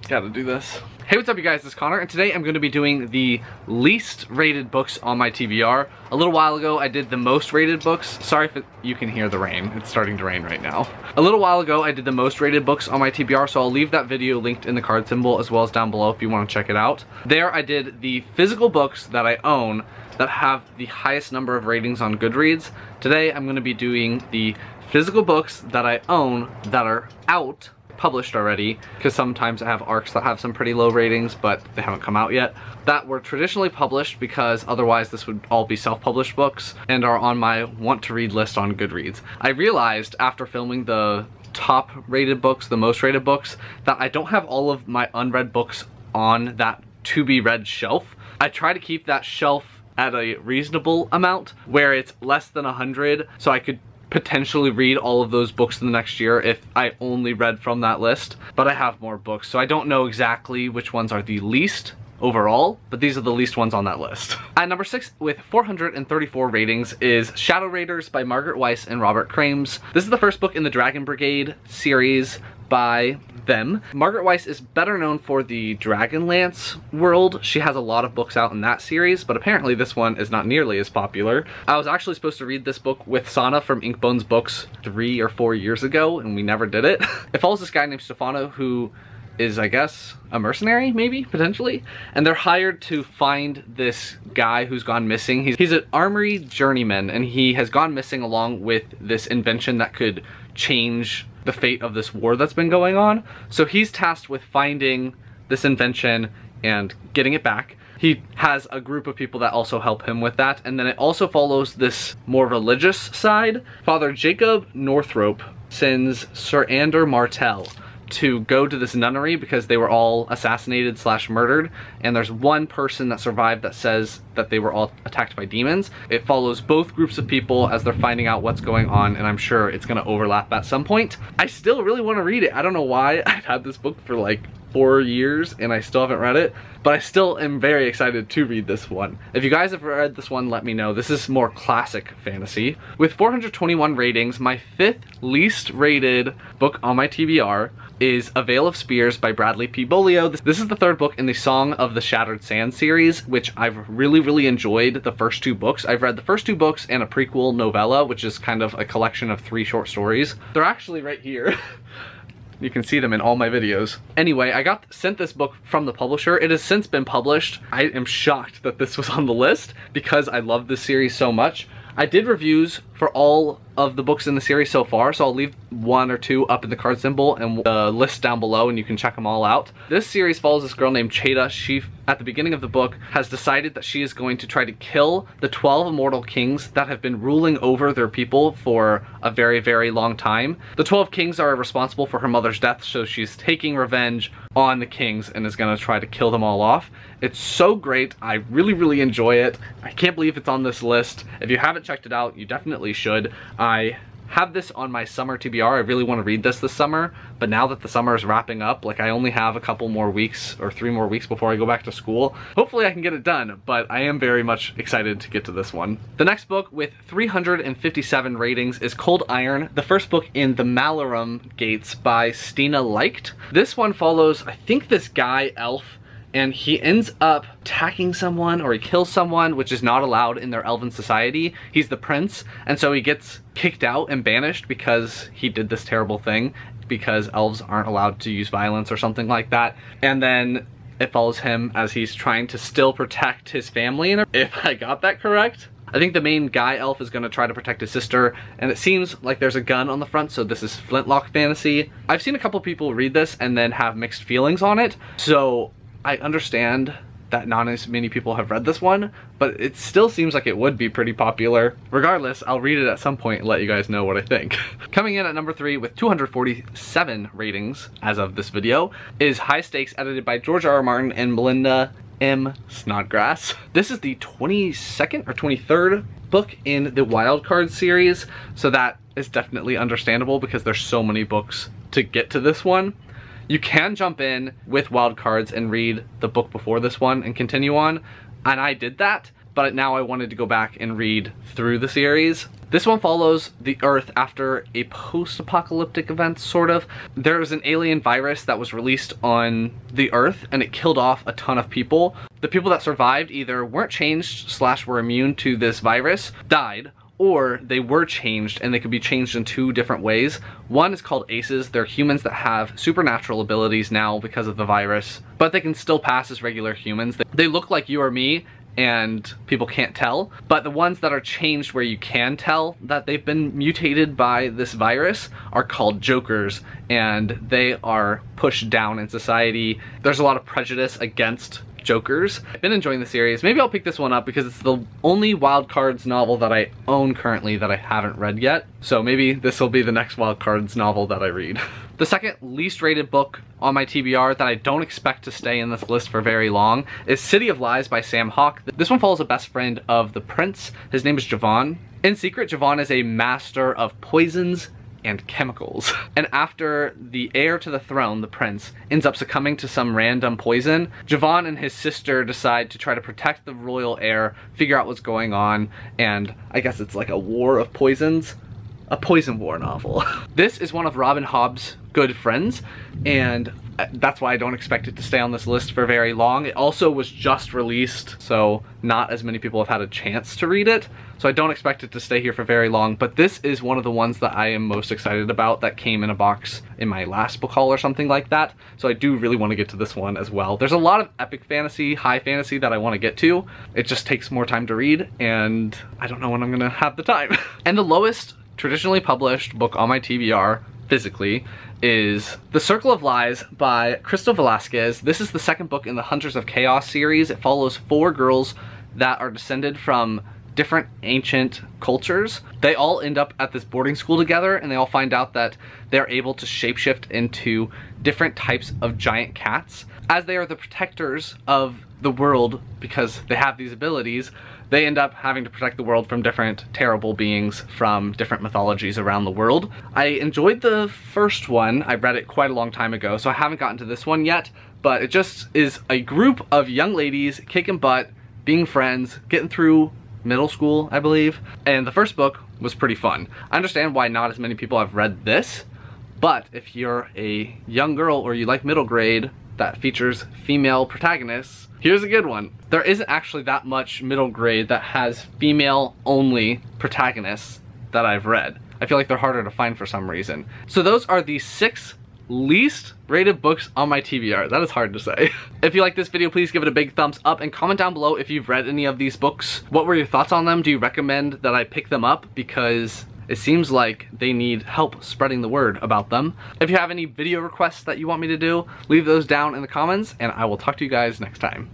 Gotta do this. Hey, what's up you guys, this is Connor, and today I'm going to be doing the least rated books on my TBR. A little while ago I did the most rated books. Sorry if you can hear the rain, it's starting to rain right now. A little while ago I did the most rated books on my TBR, so I'll leave that video linked in the card symbol as well as down below if you want to check it out. There I did the physical books that I own that have the highest number of ratings on Goodreads. Today I'm going to be doing the physical books that I own that are out, published already, because sometimes I have ARCs that have some pretty low ratings but they haven't come out yet, that were traditionally published because otherwise this would all be self-published books and are on my want to read list on Goodreads. I realized after filming the top rated books, the most rated books, that I don't have all of my unread books on that to be read shelf. I try to keep that shelf at a reasonable amount where it's less than 100, so I could potentially read all of those books in the next year if I only read from that list. But I have more books, so I don't know exactly which ones are the least overall, but these are the least ones on that list. At number 6 with 434 ratings is Shadow Raiders by Margaret Weis and Robert Crames. This is the first book in the Dragon Brigade series by them. Margaret Weis is better known for the Dragonlance world. She has a lot of books out in that series, but apparently this one is not nearly as popular. I was actually supposed to read this book with Sana from Inkbone's books 3 or 4 years ago, and we never did it. It follows this guy named Stefano who is, I guess, a mercenary, maybe, potentially? And they're hired to find this guy who's gone missing. He's an armory journeyman, and he has gone missing along with this invention that could change the fate of this war that's been going on. So he's tasked with finding this invention and getting it back. He has a group of people that also help him with that, and then it also follows this more religious side. Father Jacob Northrop sends Sir Ander Martell to go to this nunnery because they were all assassinated / murdered, and there's one person that survived that says that they were all attacked by demons. It follows both groups of people as they're finding out what's going on, and I'm sure it's gonna overlap at some point. I still really want to read it. I don't know why. I've had this book for like 4 years and I still haven't read it, but I still am very excited to read this one. If you guys have read this one, let me know. This is more classic fantasy. With 421 ratings, my 5th least rated book on my TBR is A Veil of Spears by Bradley P. Boleo. This is the 3rd book in the Song of the Shattered Sand series, which I've really enjoyed the first 2 books. I've read the first 2 books and a prequel novella, which is kind of a collection of 3 short stories. They're actually right here. You can see them in all my videos. Anyway, I got sent this book from the publisher. It has since been published. I am shocked that this was on the list because I love this series so much. I did reviews for all of the books in the series so far, so I'll leave 1 or 2 up in the card symbol and the list down below, and you can check them all out. This series follows this girl named Cheta. She, at the beginning of the book, has decided that she is going to try to kill the 12 immortal kings that have been ruling over their people for a very long time. The 12 kings are responsible for her mother's death, so she's taking revenge on the kings and is gonna try to kill them all off. It's so great. I really enjoy it. I can't believe it's on this list. If you haven't checked it out, you definitely should. I have this on my summer TBR. I really want to read this summer, but now that the summer is wrapping up, like I only have a couple more weeks or 3 more weeks before I go back to school. Hopefully I can get it done, but I am very much excited to get to this one. The next book with 357 ratings is Cold Iron, the first book in the Malarum Gates by Stina Leicht. This one follows, I think, this guy elf, and he ends up attacking someone, or he kills someone, which is not allowed in their elven society. He's the prince, and so he gets kicked out and banished because he did this terrible thing, because elves aren't allowed to use violence or something like that. And then it follows him as he's trying to still protect his family, if I got that correct. I think the main guy elf is going to try to protect his sister, and it seems like there's a gun on the front, so this is flintlock fantasy. I've seen a couple people read this and then have mixed feelings on it, so I understand that not as many people have read this one, but it still seems like it would be pretty popular. Regardless, I'll read it at some point and let you guys know what I think. Coming in at number 3 with 247 ratings as of this video is High Stakes, edited by George R. R. Martin and Melinda M. Snodgrass. This is the 22nd or 23rd book in the Wildcard series, so that is definitely understandable because there's so many books to get to this one. You can jump in with Wildcards and read the book before this one and continue on, and I did that, but now I wanted to go back and read through the series. This one follows the Earth after a post-apocalyptic event, sort of. There was an alien virus that was released on the Earth, and it killed off a ton of people. The people that survived either weren't changed / were immune to this virus, died, or they were changed, and they could be changed in 2 different ways. One is called aces. They're humans that have supernatural abilities now because of the virus, but they can still pass as regular humans. They look like you or me, and people can't tell. But the ones that are changed where you can tell that they've been mutated by this virus are called jokers, and they are pushed down in society. There's a lot of prejudice against jokers. I've been enjoying the series. Maybe I'll pick this one up because it's the only Wild Cards novel that I own currently that I haven't read yet. So maybe this will be the next Wild Cards novel that I read. The second least rated book on my TBR that I don't expect to stay in this list for very long is City of Lies by Sam Hawke. This one follows a best friend of the prince. His name is Javon. In secret, Javon is a master of poisons and chemicals. And after the heir to the throne, the prince, ends up succumbing to some random poison, Javon and his sister decide to try to protect the royal heir, figure out what's going on, and I guess it's like a war of poisons. A poison war novel. This is one of Robin Hobb's good friends, and that's why I don't expect it to stay on this list for very long. It also was just released, so not as many people have had a chance to read it, so I don't expect it to stay here for very long, but this is one of the ones that I am most excited about that came in a box in my last book haul or something like that, so I do really want to get to this one as well. There's a lot of epic fantasy, high fantasy that I want to get to. It just takes more time to read, and I don't know when I'm gonna have the time. And the lowest traditionally published book on my TBR, physically, is The Circle of Lies by Crystal Velasquez. This is the second book in the Hunters of Chaos series. It follows 4 girls that are descended from different ancient cultures. They all end up at this boarding school together, and they all find out that they're able to shapeshift into different types of giant cats. As they are the protectors of the world because they have these abilities, they end up having to protect the world from different terrible beings from different mythologies around the world. I enjoyed the first one. I read it quite a long time ago, so I haven't gotten to this one yet, but it just is a group of young ladies kicking butt, being friends, getting through middle school, I believe, and the first book was pretty fun. I understand why not as many people have read this, but if you're a young girl or you like middle grade that features female protagonists, here's a good one. There isn't actually that much middle grade that has female-only protagonists that I've read. I feel like they're harder to find for some reason. So those are the 6 least rated books on my TBR. That is hard to say. If you like this video, please give it a big thumbs up and comment down below if you've read any of these books. What were your thoughts on them? Do you recommend that I pick them up? Because it seems like they need help spreading the word about them. If you have any video requests that you want me to do, leave those down in the comments, and I will talk to you guys next time.